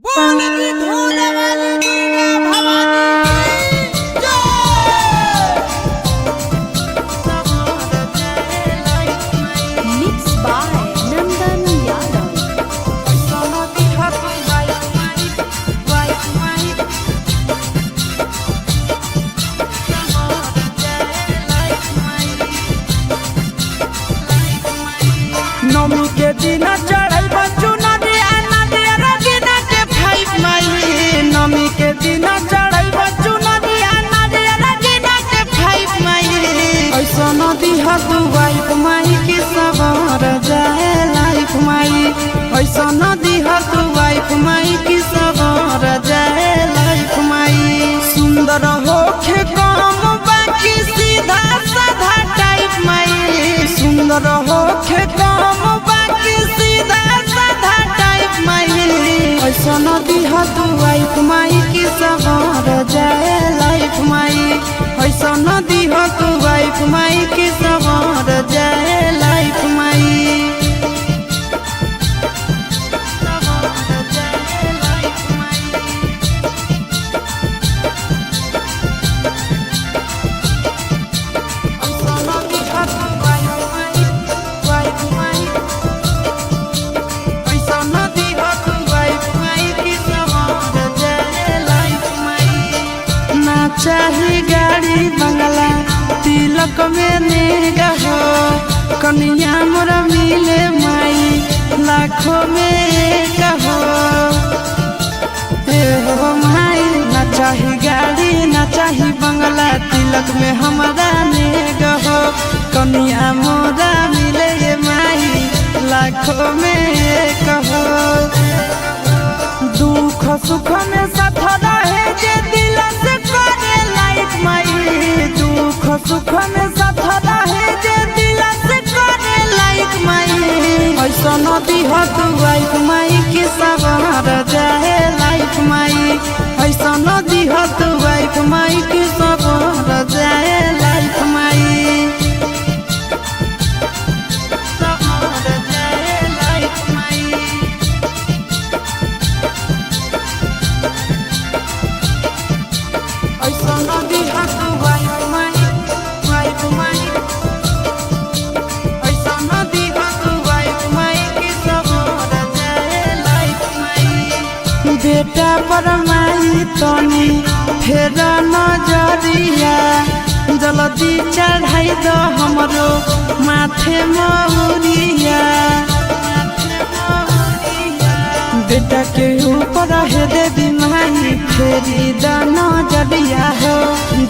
नमी के दिन चढ़ल बच्चू नदिया नदिया रगीना के फाइव माई। नमी के दिन चढ़ल बच्चू नदिया नदिया रगीना के फाइव माई। ऐसा नदी हतु वाइफ माई की सवार जाए लाइफ माई। ऐसा नदी हतु वाइफ माई की सवार जाए लाइफ माई। सुंदर होखे काम बाकी सीधा साधा टाइप माई। सुंदर होखे काम बाकी सीधा साधा टाइप माई। ऐसा नदी हतु वाइफ माई की सवार जाए लाइफ माई। ऐसा नदी हतु वाइफ माई की सवार जाए लाइफ माई। चाहे गाड़ी बंगला तिलक में नेगा हो कन्या मोरा मिले माई लाखों में एक हो। हो माई ना चाहे गाड़ी ना चाहे बंगला तिलक में हमारा नेगा हो कन्या मोरा मिले माई लाखों में एक हो। दुख सुख में साथ रहे जे दिल से करे लाइफ माई। दुख सुख में साथ रहे जे दिल से करे लाइफ माई। ऐसा नदी हतु वाइफ माई की सवार जाए लाइफ माई। ऐसा नदी हतु वाइफ माई की सवार जाए लाइफ माई। बेटा पर माई तनी फेर नजरिया जल्दी चढ़ाई दो हमरो माथे मौरिया। बेटा के ऊपर है देवी माई फेरी द नजरिया हो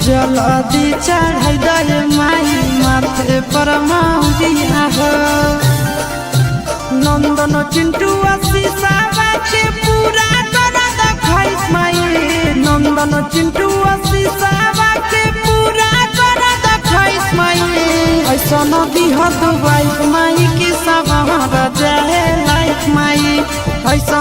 जल्दी चढ़ाई दे माई माथे पर मौरिया हो। नंदन चिंटू आशीषा के पूरा नंदन चिंटू आशीषा के पूरा कर दखाइस माई। ऐसा नदी हतु वाइफ माई की सवार जाए लाइफ माई। ऐसा